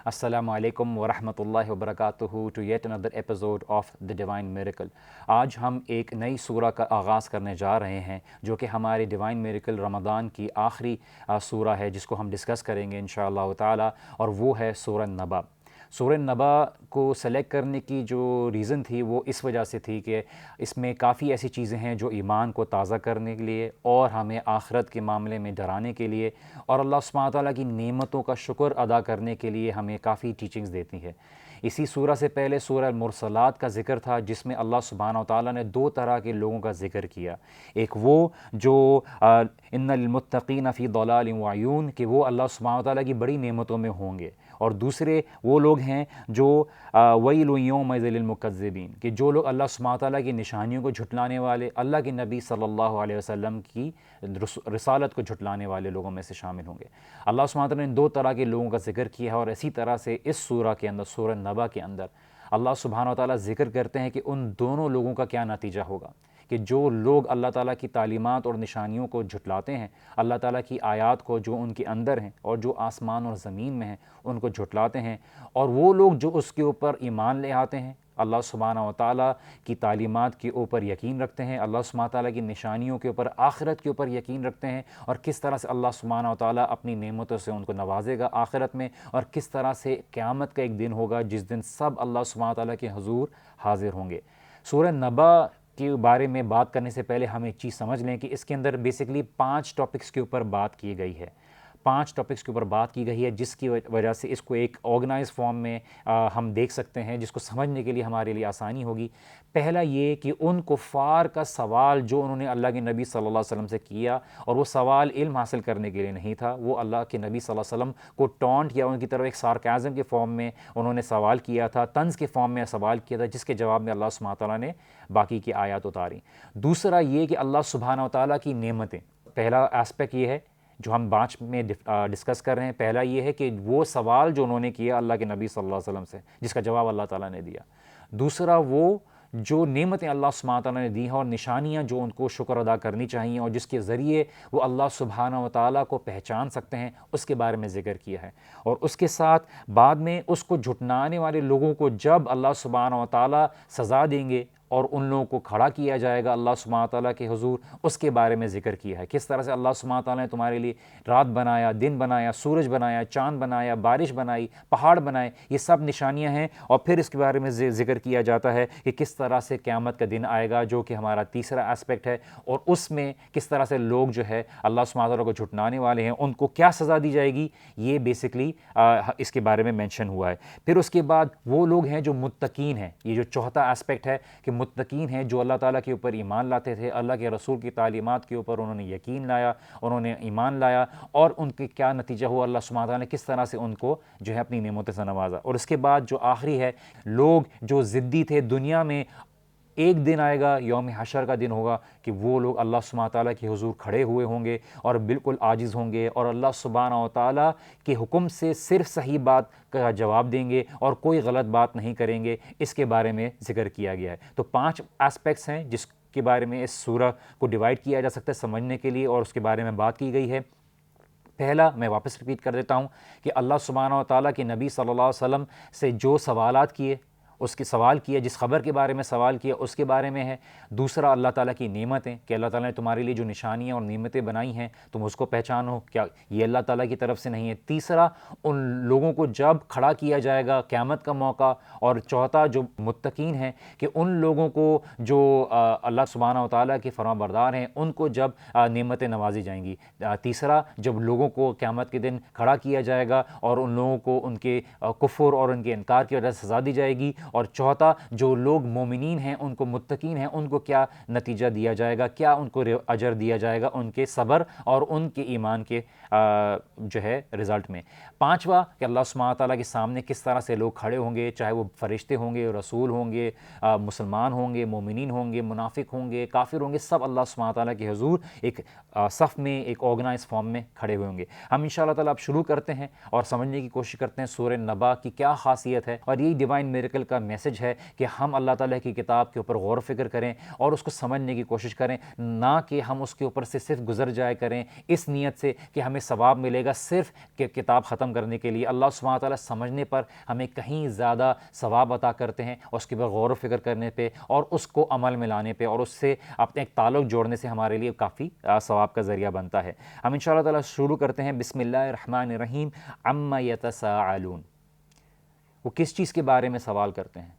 السلام علیکم ورحمۃ اللہ وبرکاتہ to yet another episode of the divine miracle. آج ہم ایک نئی سورہ کا آغاز کرنے جا رہے ہیں جو کہ ہمارے ڈیوائن میریکل رمضان کی آخری سورہ ہے، جس کو ہم ڈسکس کریں گے انشاءاللہ تعالی، اور وہ ہے سورہ نبا۔ سورہ نبا کو سلیکٹ کرنے کی جو ریزن تھی وہ اس وجہ سے تھی کہ اس میں کافی ایسی چیزیں ہیں جو ایمان کو تازہ کرنے کے لیے اور ہمیں آخرت کے معاملے میں ڈرانے کے لیے اور اللہ سبحانہ تعالیٰ کی نعمتوں کا شکر ادا کرنے کے لیے ہمیں کافی ٹیچنگز دیتی ہے۔ اسی سورہ سے پہلے سورہ المرسلات کا ذکر تھا، جس میں اللہ سبحانہ تعالیٰ نے دو طرح کے لوگوں کا ذکر کیا۔ ایک وہ جو ان للمتقین فی ضلال وعیون، کہ وہ اللہ سبحانہ تعالیٰ کی بڑی نعمتوں میں ہوں گے، اور دوسرے وہ لوگ ہیں جو ویل یومئذ للمکذبین، کہ جو لوگ اللہ سبحانہ تعالیٰ کی نشانیوں کو جھٹلانے والے، اللہ کے نبی صلی اللہ علیہ وسلم کی رسالت کو جھٹلانے والے لوگوں میں سے شامل ہوں گے۔ اللہ سبحانہ تعالیٰ نے دو طرح کے لوگوں کا ذکر کیا ہے، اور اسی طرح سے اس سورہ کے اندر، سورہ نبا کے اندر، اللہ سبحانہ تعالیٰ ذکر کرتے ہیں کہ ان دونوں لوگوں کا کیا نتیجہ ہوگا، کہ جو لوگ اللہ تعالیٰ کی تعلیمات اور نشانیوں کو جھٹلاتے ہیں، اللہ تعالیٰ کی آیات کو جو ان کے اندر ہیں اور جو آسمان اور زمین میں ہیں ان کو جھٹلاتے ہیں، اور وہ لوگ جو اس کے اوپر ایمان لے آتے ہیں، اللہ سبحانہ وتعالیٰ کی تعلیمات کے اوپر یقین رکھتے ہیں، اللہ سبحانہ تعالیٰ کی نشانیوں کے اوپر، آخرت کے اوپر یقین رکھتے ہیں، اور کس طرح سے اللہ سبحانہ وتعالیٰ اپنی نعمتوں سے ان کو نوازے گا آخرت میں، اور کس طرح سے قیامت کا ایک دن ہوگا جس دن سب اللہ سبحانہ تعالیٰ کے حضور حاضر ہوں گے۔ سورہ نبا کے بارے میں بات کرنے سے پہلے ہم ایک چیز سمجھ لیں کہ اس کے اندر بیسکلی 5 ٹاپکس کے اوپر بات کی گئی ہے، 5 ٹاپکس کے اوپر بات کی گئی ہے، جس کی وجہ سے اس کو ایک آرگنائز فارم میں ہم دیکھ سکتے ہیں، جس کو سمجھنے کے لیے ہمارے لیے آسانی ہوگی۔ پہلا یہ کہ ان کفار کا سوال جو انہوں نے اللہ کے نبی صلی اللہ علیہ وسلم سے کیا، اور وہ سوال علم حاصل کرنے کے لیے نہیں تھا، وہ اللہ کے نبی صلی اللہ علیہ وسلم کو ٹونٹ یا ان کی طرف ایک سارکازم کے فارم میں انہوں نے سوال کیا تھا، طنز کے فارم میں سوال کیا تھا، جس کے جواب میں اللہ سبحانہ تعالیٰ نے باقی کی آیات اتاری۔ دوسرا یہ کہ اللہ سبحانہ تعالیٰ کی نعمتیں، پہلا اسپیکٹ یہ ہے جو ہم بانچ میں ڈسکس کر رہے ہیں۔ پہلا یہ ہے کہ وہ سوال جو انہوں نے کیا اللہ کے نبی صلی اللہ علیہ وسلم سے، جس کا جواب اللہ تعالیٰ نے دیا۔ دوسرا وہ جو نعمتیں اللہ سبحانہ تعالیٰ نے دی ہیں اور نشانیاں جو ان کو شکر ادا کرنی چاہیے اور جس کے ذریعے وہ اللہ سبحانہ وتعالیٰ کو پہچان سکتے ہیں، اس کے بارے میں ذکر کیا ہے۔ اور اس کے ساتھ بعد میں اس کو جھٹلانے والے لوگوں کو جب اللہ سبحانہ وتعالیٰ سزا دیں گے اور ان لوگوں کو کھڑا کیا جائے گا اللہ سبحانہ تعالیٰ کے حضور، اس کے بارے میں ذکر کیا ہے۔ کس طرح سے اللہ سبحانہ تعالیٰ نے تمہارے لیے رات بنایا، دن بنایا، سورج بنایا، چاند بنایا، بارش بنائی، پہاڑ بنائے، یہ سب نشانیاں ہیں۔ اور پھر اس کے بارے میں ذکر کیا جاتا ہے کہ کس طرح سے قیامت کا دن آئے گا، جو کہ ہمارا تیسرا اسپیکٹ ہے، اور اس میں کس طرح سے لوگ جو ہے اللہ سبحانہ تعالیٰ کو جھٹلانے والے ہیں ان کو کیا سزا دی جائے گی، یہ بیسکلی اس کے بارے میں مینشن ہوا ہے۔ پھر اس کے بعد وہ لوگ ہیں جو متقین ہیں، یہ جو چوتھا اسپیکٹ ہے کہ متقین ہیں جو اللہ تعالیٰ کے اوپر ایمان لاتے تھے، اللہ کے رسول کی تعلیمات کے اوپر انہوں نے یقین لایا، انہوں نے ایمان لایا، اور ان کے کیا نتیجہ ہوا، اللہ سبحانہ تعالیٰ نے کس طرح سے ان کو جو ہے اپنی نعمتوں سے نوازا۔ اور اس کے بعد جو آخری ہے، لوگ جو ضدی تھے دنیا میں، ایک دن آئے گا، یوم حشر کا دن ہوگا، کہ وہ لوگ اللہ سبحانہ تعالیٰ کے حضور کھڑے ہوئے ہوں گے اور بالکل عاجز ہوں گے، اور اللہ سبحانہ وتعالیٰ کے حکم سے صرف صحیح بات کا جواب دیں گے اور کوئی غلط بات نہیں کریں گے۔ اس کے بارے میں ذکر کیا گیا ہے۔ تو 5 اسپیکٹس ہیں جس کے بارے میں اس سورہ کو ڈیوائڈ کیا جا سکتا ہے سمجھنے کے لیے، اور اس کے بارے میں بات کی گئی ہے۔ پہلا میں واپس ریپیٹ کر دیتا ہوں کہ اللہ سبحانہ وتعالیٰ کے نبی صلی اللہ علیہ وسلم سے جو سوالات کیے، اس کے سوال کیا، جس خبر کے بارے میں سوال کیا اس کے بارے میں ہے۔ دوسرا اللہ تعالیٰ کی نعمتیں، کہ اللہ تعالیٰ نے تمہارے لیے جو نشانیاں اور نعمتیں بنائی ہیں تم اس کو پہچانو، کیا یہ اللہ تعالیٰ کی طرف سے نہیں ہے۔ تیسرا ان لوگوں کو جب کھڑا کیا جائے گا قیامت کا موقع، اور چوتھا جو متقین ہیں کہ ان لوگوں کو جو اللہ سبحانہ وتعالیٰ کے فرما بردار ہیں ان کو جب نعمتیں نوازی جائیں گی۔ تیسرا جب لوگوں کو قیامت کے دن کھڑا کیا جائے گا اور ان لوگوں کو ان کے کفر اور ان کے انکار کی وجہ سے سزا دی جائے گی، اور چوتھا جو لوگ مومنین ہیں، ان کو متقین ہیں، ان کو کیا نتیجہ دیا جائے گا، کیا ان کو اجر دیا جائے گا ان کے صبر اور ان کے ایمان کے جو ہے رزلٹ میں۔ پانچواں کہ اللہ سبحانہ تعالیٰ کے سامنے کس طرح سے لوگ کھڑے ہوں گے، چاہے وہ فرشتے ہوں گے، رسول ہوں گے، مسلمان ہوں گے، مومنین ہوں گے، منافق ہوں گے، کافر ہوں گے، سب اللہ سبحانہ تعالیٰ کے حضور ایک صف میں، ایک آرگنائز فارم میں کھڑے ہوئے ہوں گے۔ ہم انشاءاللہ تعالیٰ اب شروع کرتے ہیں اور سمجھنے کی کوشش کرتے ہیں سورہ نبا کی کیا خاصیت ہے، اور یہی ڈیوائن میریکل کا میسج ہے کہ ہم اللہ تعالیٰ کی کتاب کے اوپر غور و فکر کریں اور اس کو سمجھنے کی کوشش کریں، نہ کہ ہم اس کے اوپر سے صرف گزر جائے کریں اس نیت سے کہ ہمیں ثواب ملے گا صرف کہ کتاب ختم کرنے کے لیے۔ اللہ سبحانہ تعالیٰ سمجھنے پر ہمیں کہیں زیادہ ثواب عطا کرتے ہیں، اور اس کے اوپر غور و فکر کرنے پہ اور اس کو عمل میں لانے پہ اور اس سے اپنے ایک تعلق جوڑنے سے ہمارے لیے کافی ثواب کا ذریعہ بنتا ہے۔ ہم انشاءاللہ تعالیٰ شروع کرتے ہیں۔ بسم اللہ الرحمن الرحیم۔ عما یتساءلون، وہ کس چیز کے بارے میں سوال کرتے ہیں؟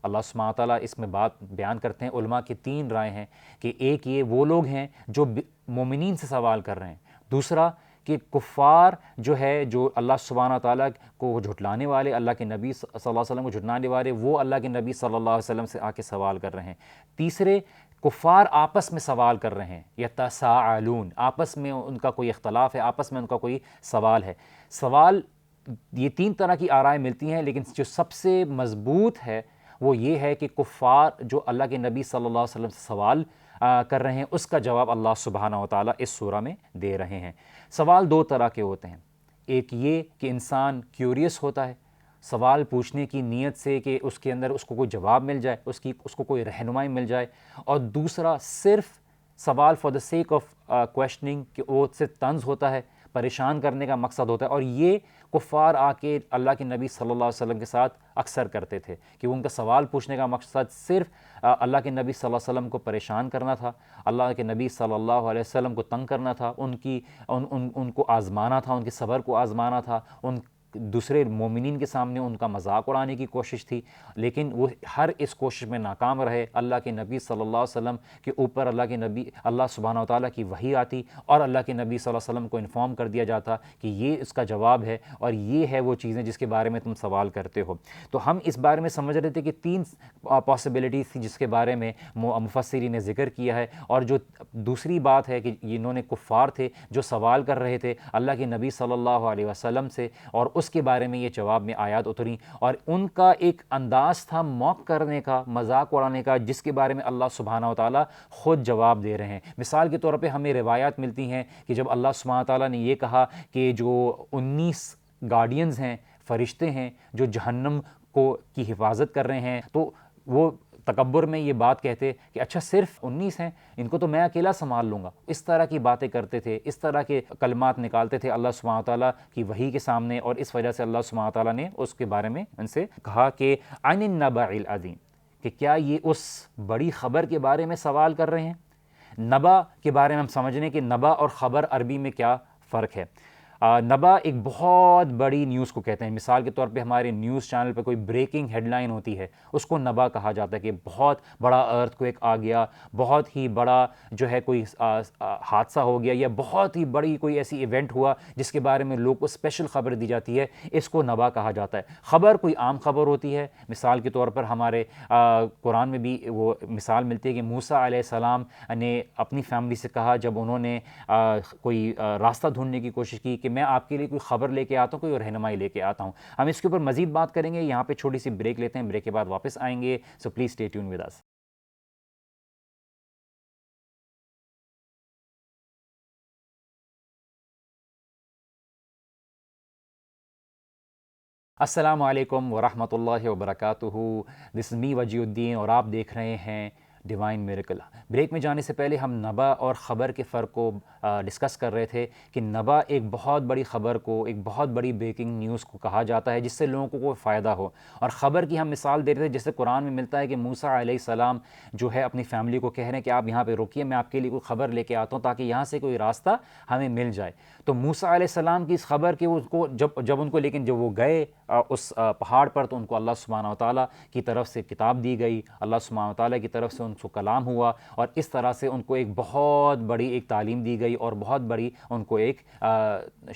اللہ سبحانہ تعالیٰ اس میں بات بیان کرتے ہیں، علماء کی 3 رائے ہیں کہ ایک یہ وہ لوگ ہیں جو مومنین سے سوال کر رہے ہیں، دوسرا کہ کفار جو ہے، جو اللہ سبحانہ تعالیٰ کو جھٹلانے والے، اللہ کے نبی صلی اللہ علیہ وسلم کو جھٹلانے والے، وہ اللہ کے نبی صلی اللہ علیہ وسلم سے آ کے سوال کر رہے ہیں، تیسرے کفار آپس میں سوال کر رہے ہیں، یتساءلون، آپس میں ان کا کوئی اختلاف ہے، آپس میں ان کا کوئی سوال ہے۔ سوال یہ 3 طرح کی آرائیں ملتی ہیں، لیکن جو سب سے مضبوط ہے وہ یہ ہے کہ کفار جو اللہ کے نبی صلی اللہ علیہ وسلم سے سوال کر رہے ہیں، اس کا جواب اللہ سبحانہ وتعالیٰ اس سورہ میں دے رہے ہیں۔ سوال 2 طرح کے ہوتے ہیں، ایک یہ کہ انسان کیوریس ہوتا ہے سوال پوچھنے کی نیت سے کہ اس کے اندر اس کو کوئی جواب مل جائے، اس کو کوئی رہنمائی مل جائے، اور دوسرا صرف سوال فار دا سیک آف کویشچننگ، کہ وہ صرف طنز ہوتا ہے، پریشان کرنے کا مقصد ہوتا ہے، اور یہ کفار آ کے اللہ کے نبی صلی اللہ علیہ وسلم کے ساتھ اکثر کرتے تھے کہ ان کا سوال پوچھنے کا مقصد صرف اللہ کے نبی صلی اللہ علیہ وسلم کو پریشان کرنا تھا، اللہ کے نبی صلی اللہ علیہ وسلم کو تنگ کرنا تھا، ان کو آزمانا تھا، ان کے صبر کو آزمانا تھا، ان دوسرے مومنین کے سامنے ان کا مذاق اڑانے کی کوشش تھی، لیکن وہ ہر اس کوشش میں ناکام رہے۔ اللہ کے نبی صلی اللہ علیہ وسلم کے اوپر اللہ سبحانہ وتعالیٰ کی وحی آتی اور اللہ کے نبی صلی اللہ علیہ وسلم کو انفارم کر دیا جاتا کہ یہ اس کا جواب ہے اور یہ ہے وہ چیزیں جس کے بارے میں تم سوال کرتے ہو۔ تو ہم اس بارے میں سمجھ رہے تھے کہ 3 پاسبلٹیز تھی جس کے بارے میں مفسرین نے ذکر کیا ہے، اور جو دوسری بات ہے کہ انہوں نے کفار تھے جو سوال کر رہے تھے اللہ کے نبی صلی اللہ علیہ وسلم سے، اور اس کے بارے میں یہ جواب میں آیات اتریں، اور ان کا ایک انداز تھا موک کرنے کا، مذاق اڑانے کا، جس کے بارے میں اللہ سبحانہ وتعالیٰ خود جواب دے رہے ہیں۔ مثال کے طور پہ ہمیں روایات ملتی ہیں کہ جب اللہ سبحانہ وتعالیٰ نے یہ کہا کہ جو 19 گارڈینز ہیں، فرشتے ہیں جو جہنم کی حفاظت کر رہے ہیں، تو وہ تکبر میں یہ بات کہتے کہ اچھا صرف 19 ہیں، ان کو تو میں اکیلا سنبھال لوں گا، اس طرح کی باتیں کرتے تھے، اس طرح کے کلمات نکالتے تھے اللہ سبحانہ تعالیٰ کی وحی کے سامنے، اور اس وجہ سے اللہ سبحانہ تعالیٰ نے اس کے بارے میں ان سے کہا کہ عن النبأ العظیم، کہ کیا یہ اس بڑی خبر کے بارے میں سوال کر رہے ہیں۔ نبا کے بارے میں ہم سمجھنے کہ نبا اور خبر عربی میں کیا فرق ہے۔ نبا ایک بہت بڑی نیوز کو کہتے ہیں، مثال کے طور پہ ہمارے نیوز چینل پہ کوئی بریکنگ ہیڈ لائن ہوتی ہے، اس کو نبا کہا جاتا ہے کہ بہت بڑا ارتھ کوئک آ گیا، بہت ہی بڑا جو ہے کوئی حادثہ ہو گیا، یا بہت ہی بڑی کوئی ایسی ایونٹ ہوا جس کے بارے میں لوگ کو اسپیشل خبر دی جاتی ہے، اس کو نبا کہا جاتا ہے۔ خبر کوئی عام خبر ہوتی ہے، مثال کے طور پر ہمارے قرآن میں بھی وہ مثال ملتی ہے کہ موسیٰ علیہ السلام نے اپنی فیملی سے کہا جب انہوں نے کوئی راستہ ڈھونڈنے کی کوشش کی کہ میں آپ کے لیے کوئی خبر لے کے آتا ہوں، کوئی رہنمائی لے کے آتا ہوں۔ ہم اس کے اوپر مزید بات کریں گے، یہاں پہ چھوٹی سی بریک لیتے ہیں، بریک کے بعد واپس آئیں گے، so please stay tune with us. السلام علیکم ورحمۃ اللہ وبرکاتہ، دس از می وجی الدین، اور آپ دیکھ رہے ہیں ڈیوائن میریکل۔ بریک میں جانے سے پہلے ہم نبا اور خبر کے فرق کو ڈسکس کر رہے تھے کہ نبا ایک بہت بڑی خبر کو، ایک بہت بڑی بریکنگ نیوز کو کہا جاتا ہے جس سے لوگوں کو کوئی فائدہ ہو، اور خبر کی ہم مثال دے رہے تھے جیسے قرآن میں ملتا ہے کہ موسیٰ علیہ السلام جو ہے اپنی فیملی کو کہہ رہے ہیں کہ آپ یہاں پہ رکیے، میں آپ کے لیے کوئی خبر لے کے آتا ہوں تاکہ یہاں سے کوئی راستہ ہمیں مل جائے۔ تو موسیٰ علیہ السلام کی اس خبر کے لیکن جب وہ گئے اس پہاڑ پر تو ان کو اللہ سبحانہ وتعالیٰ کی طرف سے کتاب دی گئی، اللہ سبحانہ وتعالیٰ کی طرف سے ان کو کلام ہوا، اور اس طرح سے ان کو ایک بہت بڑی ایک تعلیم دی گئی اور بہت بڑی ان کو ایک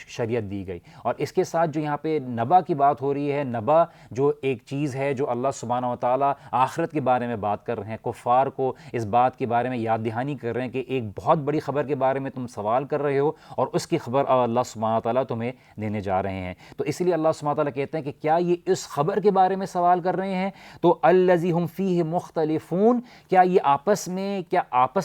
شریعت دی گئی۔ اور اس کے ساتھ جو یہاں پہ نبا کی بات ہو رہی ہے، نبا جو ایک چیز ہے جو اللہ سبحانہ وتعالیٰ آخرت کے بارے میں بات کر رہے ہیں، کفار کو اس بات کے بارے میں یاد دہانی کر رہے ہیں کہ ایک بہت بڑی خبر کے بارے میں تم سوال کر رہے ہو اور اس کی خبر اللہ سبحانہ وتعالیٰ تمہیں دینے جا رہے ہیں۔ تو اس لیے اللہ سبحانہ وتعالیٰ کہتے ہیں کہ کیا یہ اس خبر کے بارے میں سوال کر رہے ہیں؟ تو الذی ہم فیہ مختلفون، کیا یہ آپس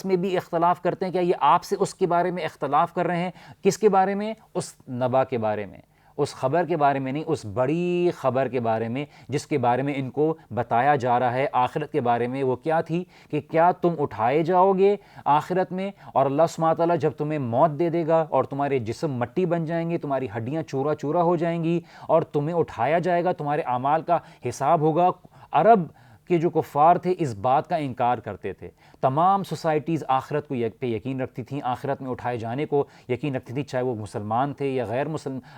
میں بھی اختلاف کرتے ہیں؟ کیا یہ آپ سے اس کے بارے میں اختلاف کر رہے ہیں؟ کس کے بارے میں؟ اس نبا کے بارے میں، اس خبر کے بارے میں نہیں، اس بڑی خبر کے بارے میں جس کے بارے میں ان کو بتایا جا رہا ہے آخرت کے بارے میں۔ وہ کیا تھی کہ کیا تم اٹھائے جاؤ گے آخرت میں، اور اللہ سبحانہ تعالیٰ جب تمہیں موت دے دے گا اور تمہارے جسم مٹی بن جائیں گے، تمہاری ہڈیاں چورا چورا ہو جائیں گی اور تمہیں اٹھایا جائے گا، تمہارے اعمال کا حساب ہوگا۔ عرب کے جو کفار تھے اس بات کا انکار کرتے تھے۔ تمام سوسائٹیز آخرت کو پہ یقین رکھتی تھیں، آخرت میں اٹھائے جانے کو یقین رکھتی تھی، چاہے وہ مسلمان تھے یا غیر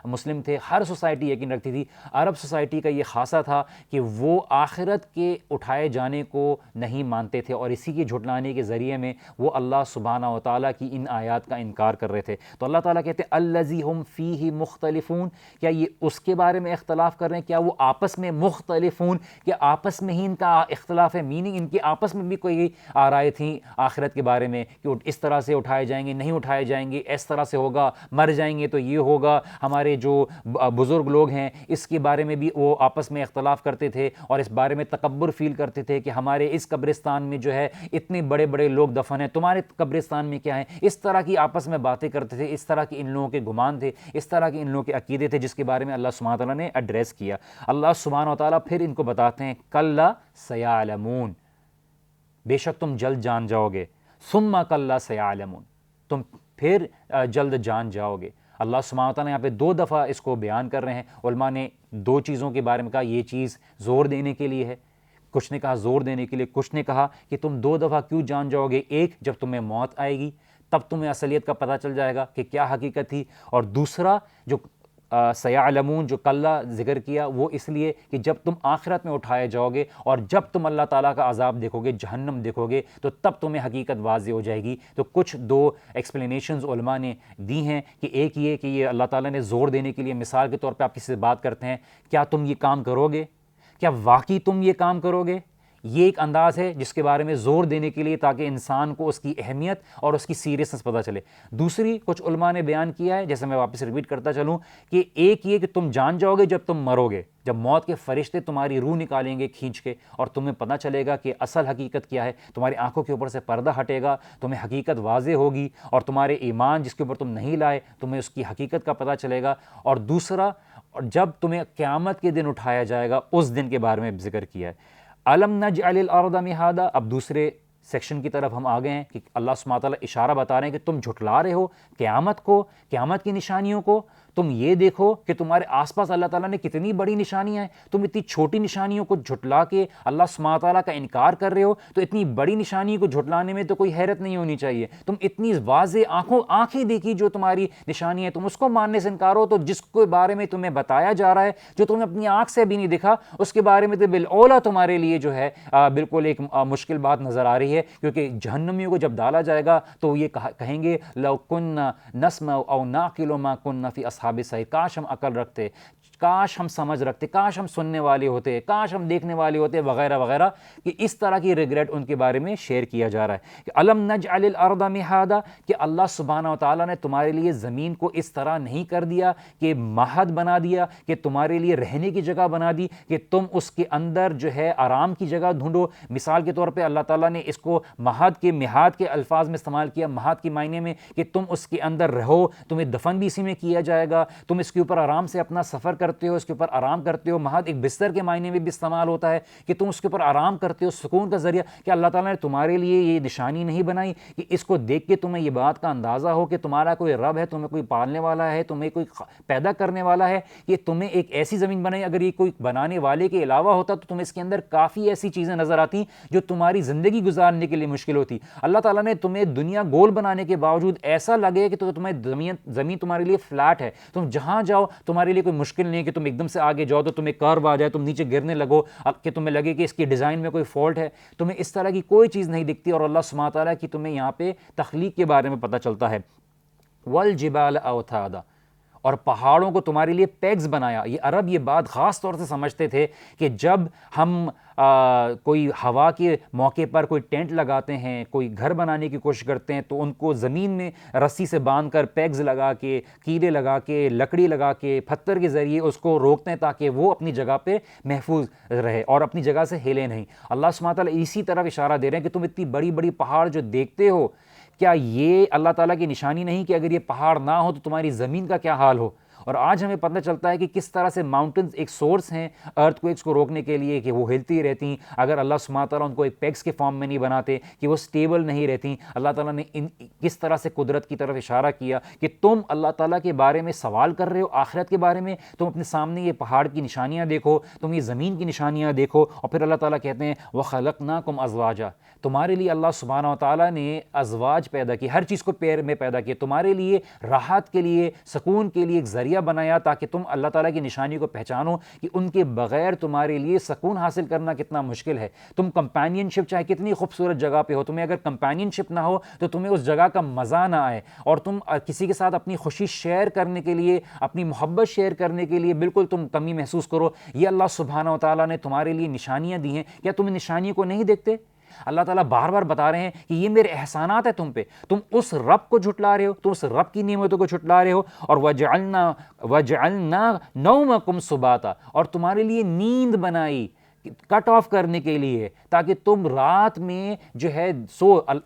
مسلم تھے، ہر سوسائٹی یقین رکھتی تھی۔ عرب سوسائٹی کا یہ خاصہ تھا کہ وہ آخرت کے اٹھائے جانے کو نہیں مانتے تھے، اور اسی کے جھٹلانے کے ذریعے میں وہ اللہ سبحانہ و تعالیٰ کی ان آیات کا انکار کر رہے تھے۔ تو اللہ تعالیٰ کہتے ہیں الذی ہم فیہ مختلفون، کیا یہ اس کے بارے میں اختلاف کر رہے ہیں؟ کیا وہ آپس میں مختلفون، کہ آپس میں ہی ان کا اختلاف ہے؟ میننگ ان کے آپس میں بھی کوئی آرائیں تھیں آخرت کے بارے میں کہ اس طرح سے اٹھائے جائیں گے، نہیں اٹھائے جائیں گے، اس طرح سے ہوگا، مر جائیں گے تو یہ ہوگا۔ ہمارے جو بزرگ لوگ ہیں اس کے بارے میں بھی وہ آپس میں اختلاف کرتے تھے اور اس بارے میں تکبر فیل کرتے تھے کہ ہمارے اس قبرستان میں جو ہے اتنے بڑے بڑے لوگ دفن ہیں، تمہارے قبرستان میں کیا ہیں؟ اس طرح کی آپس میں باتیں کرتے تھے، اس طرح کے ان لوگوں کے گمان تھے، اس طرح کے ان لوگوں کے عقیدے تھے، جس کے بارے میں اللہ سبحانہ تعالیٰ نے ایڈریس کیا۔ اللہ سبحانہ و تعالیٰ پھر ان کو بتاتے ہیں کلا سیعلمون، بے شک تم جلد جان جاؤ گے، ثم کلا سیعلمون، تم پھر جلد جان جاؤ گے۔ اللہ سبحانہ و تعالیٰ یہاں پہ 2 دفعہ اس کو بیان کر رہے ہیں۔ علماء نے 2 چیزوں کے بارے میں کہا، یہ چیز زور دینے کے لیے ہے، کچھ نے کہا زور دینے کے لیے، کچھ نے کہا کہ تم 2 دفعہ کیوں جان جاؤ گے؟ ایک، جب تمہیں موت آئے گی تب تمہیں اصلیت کا پتہ چل جائے گا کہ کیا حقیقت تھی، اور دوسرا جو سیعلمون جو کلا ذکر کیا وہ اس لیے کہ جب تم آخرت میں اٹھائے جاؤ گے اور جب تم اللہ تعالیٰ کا عذاب دیکھو گے، جہنم دیکھو گے، تو تب تمہیں حقیقت واضح ہو جائے گی۔ تو کچھ 2 ایکسپلینیشنز علماء نے دی ہیں کہ ایک یہ کہ یہ اللہ تعالیٰ نے زور دینے کے لیے، مثال کے طور پہ آپ کسی سے بات کرتے ہیں، کیا تم یہ کام کرو گے؟ کیا واقعی تم یہ کام کرو گے؟ یہ ایک انداز ہے جس کے بارے میں زور دینے کے لیے، تاکہ انسان کو اس کی اہمیت اور اس کی سیریسنس پتہ چلے۔ دوسری کچھ علماء نے بیان کیا ہے، جیسے میں واپس ریپیٹ کرتا چلوں، کہ ایک یہ کہ تم جان جاؤ گے جب تم مرو گے، جب موت کے فرشتے تمہاری روح نکالیں گے کھینچ کے، اور تمہیں پتہ چلے گا کہ اصل حقیقت کیا ہے، تمہاری آنکھوں کے اوپر سے پردہ ہٹے گا، تمہیں حقیقت واضح ہوگی، اور تمہارے ایمان جس کے اوپر تم نہیں لائے تمہیں اس کی حقیقت کا پتہ چلے گا۔ اور دوسرا، اور جب تمہیں قیامت کے دن اٹھایا جائے گا اس دن کے بارے میں ذکر کیا ہے۔ الم نجعل الارض مہادا، اب دوسرے سیکشن کی طرف ہم آ گئے ہیں کہ اللہ سبحانہ تعالیٰ اشارہ بتا رہے ہیں کہ تم جھٹلا رہے ہو قیامت کو، قیامت کی نشانیوں کو۔ تم یہ دیکھو کہ تمہارے آس پاس اللہ تعالیٰ نے کتنی بڑی نشانیاں ہیں، تم اتنی چھوٹی نشانیوں کو جھٹلا کے اللہ سبحانہ تعالیٰ کا انکار کر رہے ہو، تو اتنی بڑی نشانی کو جھٹلانے میں تو کوئی حیرت نہیں ہونی چاہیے۔ تم اتنی واضح آنکھیں دیکھی جو تمہاری نشانی ہے، تم اس کو ماننے سے انکار ہو، تو جس کے بارے میں تمہیں بتایا جا رہا ہے، جو تمہیں اپنی آنکھ سے بھی نہیں دکھا، اس کے بارے میں تو بالاولیٰ تمہارے لیے جو ہے بالکل ایک مشکل بات نظر آ رہی ہے، کیونکہ جہنمیوں کو جب ڈالا جائے گا تو یہ کہیں گے لو کننا نسمع او نعقل ما کننا فی اصحاب السعیر، کاش ہم عقل رکھتے، کاش ہم سمجھ رکھتے، کاش ہم سننے والے ہوتے، کاش ہم دیکھنے والے ہوتے، وغیرہ وغیرہ، کہ اس طرح کی ریگریٹ ان کے بارے میں شیئر کیا جا رہا ہے کہ الم نجعل الارض مہادا، کہ اللہ سبحانہ و تعالیٰ نے تمہارے لیے زمین کو اس طرح نہیں کر دیا کہ مہد بنا دیا، کہ تمہارے لیے رہنے کی جگہ بنا دی، کہ تم اس کے اندر جو ہے آرام کی جگہ ڈھونڈو۔ مثال کے طور پہ اللہ تعالیٰ نے اس کو مہاد کے الفاظ میں استعمال کیا، مہاد کے معنی میں کہ تم اس کے اندر رہو، تمہیں دفن بھی اسی میں کیا جائے گا، تم اس کے اوپر آرام سے اپنا سفر کرتے ہو، اس کے اوپر آرام کرتے ہو۔ مہد ایک بستر کے معنی میں بھی استعمال ہوتا ہے کہ تم اس کے اوپر آرام کرتے ہو، سکون کا ذریعہ۔ کہ اللہ تعالیٰ نے تمہارے لیے یہ نشانی نہیں بنائی کہ اس کو دیکھ کے تمہیں یہ بات کا اندازہ ہو کہ تمہارا کوئی رب ہے، تمہیں کوئی پالنے والا ہے، تمہیں کوئی پیدا کرنے والا ہے، کہ تمہیں ایک ایسی زمین بنائی، اگر یہ کوئی بنانے والے کے علاوہ ہوتا تو تمہیں اس کے اندر کافی ایسی چیزیں نظر آتی جو تمہاری زندگی گزارنے کے لیے مشکل ہوتی۔ اللہ تعالیٰ نے تمہیں دنیا گول بنانے کے باوجود ایسا لگے کہ تمہیں زمین تمہارے لیے فلیٹ ہے، تم جہاں جاؤ تمہارے لیے کوئی مشکل نہیں ہے کہ تم ایک دم سے آگے جاؤ تو تمہیں کرو آ جائے، تم نیچے گرنے لگو کہ تمہیں لگے کہ اس کی ڈیزائن میں کوئی فالٹ ہے، تمہیں اس طرح کی کوئی چیز نہیں دکھتی۔ اور اللہ سبحانہ تعالیٰ کی تمہیں یہاں پہ تخلیق کے بارے میں پتہ چلتا ہے۔ والجبال اوتادا، اور پہاڑوں کو تمہارے لیے پیگز بنایا۔ یہ عرب یہ بات خاص طور سے سمجھتے تھے کہ جب ہم کوئی ہوا کے موقع پر کوئی ٹینٹ لگاتے ہیں، کوئی گھر بنانے کی کوشش کرتے ہیں، تو ان کو زمین میں رسی سے باندھ کر پیگز لگا کے، کیلے لگا کے، لکڑی لگا کے، پتھر کے ذریعے اس کو روکتے ہیں تاکہ وہ اپنی جگہ پہ محفوظ رہے اور اپنی جگہ سے ہلے نہیں۔ اللہ سبحانہ تعالیٰ اسی طرف اشارہ دے رہے ہیں کہ تم اتنی بڑی بڑی پہاڑ جو دیکھتے ہو، کیا یہ اللہ تعالیٰ کی نشانی نہیں کہ اگر یہ پہاڑ نہ ہو تو تمہاری زمین کا کیا حال ہو؟ اور آج ہمیں پتہ چلتا ہے کہ کس طرح سے ماؤنٹنز ایک سورس ہیں ارتھ کویکس کو روکنے کے لیے کہ وہ ہلتی رہتی ہیں. اگر اللہ سبحانہ تعالیٰ ان کو ایک پیگس کے فارم میں نہیں بناتے کہ وہ سٹیبل نہیں رہتی. اللہ تعالیٰ نے کس طرح سے قدرت کی طرف اشارہ کیا کہ تم اللہ تعالیٰ کے بارے میں سوال کر رہے ہو آخرت کے بارے میں, تم اپنے سامنے یہ پہاڑ کی نشانیاں دیکھو, تم یہ زمین کی نشانیاں دیکھو, اور پھر اللہ تعالیٰ کہتے ہیں وَخَلَقْنَاكُمْ أَزْوَاجًا, تمہارے لیے اللہ سبحانہ و تعالیٰ نے ازواج پیدا کی, ہر چیز کو پیر میں پیدا کیا, تمہارے لیے راحت کے لیے, سکون کے لیے ایک ذریعہ بنایا تاکہ تم اللہ تعالیٰ کی نشانی کو پہچانو کہ ان کے بغیر تمہارے لیے سکون حاصل کرنا کتنا مشکل ہے. تم کمپینین شپ چاہے کتنی خوبصورت جگہ پہ ہو, تمہیں اگر کمپینین شپ نہ ہو تو تمہیں اس جگہ کا مزہ نہ آئے, اور تم کسی کے ساتھ اپنی خوشی شیئر کرنے کے لیے, اپنی محبت شیئر کرنے کے لیے بالکل تم کمی محسوس کرو. یہ اللہ سبحانہ و تعالیٰ نے تمہارے لیے نشانیاں دی ہیں, کیا تم ان نشانیوں کو نہیں دیکھتے؟ اللہ تعالیٰ بار بار بتا رہے ہیں کہ یہ میرے احسانات ہیں تم پہ, تم اس رب کو جھٹلا رہے ہو, تم اس رب کی نعمتوں کو جھٹلا رہے ہو. اور وَجَعَلْنَا نَوْمَكُمْ سُبَاتًا, اور تمہارے لیے نیند بنائی کٹ آف کرنے کے لیے تاکہ تم رات میں جو ہے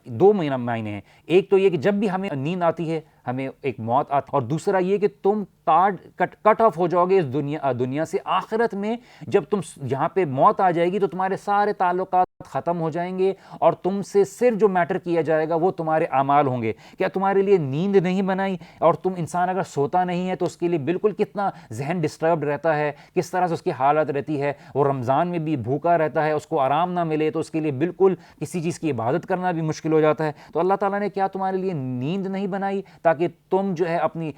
دو معنی ہیں. ایک تو یہ کہ جب بھی ہمیں نیند آتی ہے ہمیں ایک موت آتی, اور دوسرا یہ کہ تم کٹ آف ہو جاؤ گے اس دنیا سے. آخرت میں جب تم یہاں پہ موت آ جائے گی تو تمہارے سارے تعلقات ختم ہو جائیں گے, اور تم سے صرف جو میٹر کیا جائے گا وہ تمہارے اعمال ہوں گے. کیا تمہارے لیے نیند نہیں بنائی؟ اور تم انسان اگر سوتا نہیں ہے تو اس کے لیے بالکل کتنا ذہن ڈسٹربڈ رہتا ہے, کس طرح سے اس کی حالت رہتی ہے. وہ رمضان میں بھی بھوکا رہتا ہے, اس کو آرام نہ ملے تو اس کے لیے بالکل کسی چیز کی عبادت کرنا بھی مشکل ہو جاتا ہے. تو اللہ تعالیٰ نے کیا تمہارے لیے نیند نہیں بنائی تاکہ تم جو ہے اپنی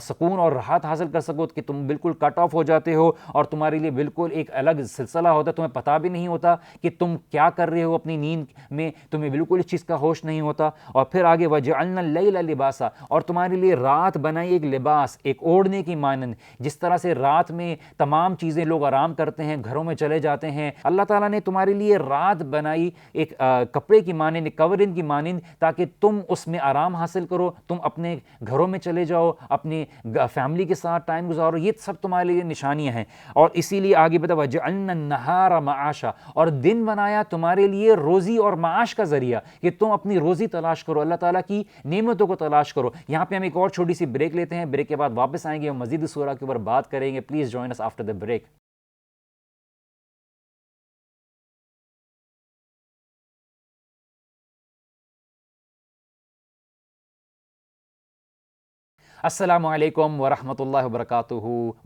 سکون اور راحت حاصل کر سکو, کہ تم بالکل کٹ آف ہو جاتے ہو اور تمہارے لیے بالکل ایک الگ سلسلہ ہوتا ہے, تمہیں پتہ بھی نہیں ہوتا کہ تم کیا کر رہے ہو اپنی نیند میں, تمہیں بالکل اس چیز کا ہوش نہیں ہوتا. اور پھر آگے وَجَعَلْنَا اللَّيْلَ لِبَاسًا, اور تمہارے لیے رات بنائی ایک لباس, ایک اوڑھنے کی مانند. جس طرح سے رات میں تمام چیزیں لوگ آرام کرتے ہیں, گھروں میں چلے جاتے ہیں, اللہ تعالیٰ نے تمہارے لیے رات بنائی ایک کپڑے کی مانند, ایک کورنگ کی مانند, تاکہ تم اس میں آرام حاصل کرو, تم اپنے گھروں میں چلے جاؤ, اپنی فیملی کے ساتھ ٹائم گزارو. یہ سب تمہارے لیے نشانیاں ہیں. اور اسی لیے آگے بتا وَجَعَلْنَا النَّهَارَ مَعَاشًا, اور دن بنایا تمہارے لیے روزی اور معاش کا ذریعہ, کہ تم اپنی روزی تلاش کرو, اللہ تعالیٰ کی نعمتوں کو تلاش کرو. یہاں پہ ہم ایک اور چھوٹی سی بریک لیتے ہیں, بریک کے بعد واپس آئیں گے اور مزید سورہ کے اوپر بات کریں گے. Please join us after the break. السلام علیکم ورحمۃ اللہ وبرکاتہ.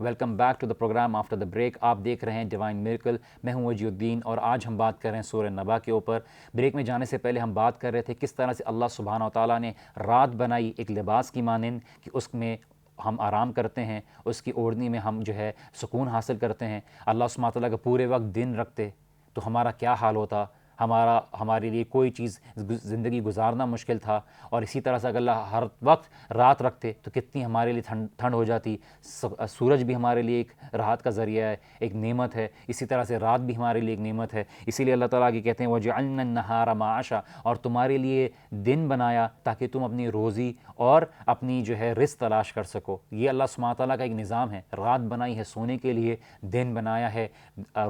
Welcome back to the program after the break. آپ دیکھ رہے ہیں ڈیوائن میریکل. میں ہوں وجی الدین, اور آج ہم بات کر رہے ہیں سورہ نبا کے اوپر. بریک میں جانے سے پہلے ہم بات کر رہے تھے کس طرح سے اللہ سبحانہ و تعالیٰ نے رات بنائی ایک لباس کی مانند, کہ اس میں ہم آرام کرتے ہیں, اس کی اوڑھنی میں ہم جو ہے سکون حاصل کرتے ہیں. اللہ سبحانہ و تعالیٰ کا پورے وقت دن رکھتے تو ہمارا کیا حال ہوتا, ہمارے لیے کوئی چیز زندگی گزارنا مشکل تھا. اور اسی طرح سے اگر اللہ ہر وقت رات رکھتے تو کتنی ہمارے لیے ٹھنڈ ہو جاتی. سورج بھی ہمارے لیے ایک راحت کا ذریعہ ہے, ایک نعمت ہے. اسی طرح سے رات بھی ہمارے لیے ایک نعمت ہے. اسی لیے اللہ تعالیٰ کی کہتے ہیں وَجَعَلْنَا النَّهَارَ مَعَاشًا, اور تمہارے لیے دن بنایا تاکہ تم اپنی روزی اور اپنی جو ہے رزق تلاش کر سکو. یہ اللہ سبحانہ تعالیٰ کا ایک نظام ہے. رات بنائی ہے سونے کے لیے, دن بنایا ہے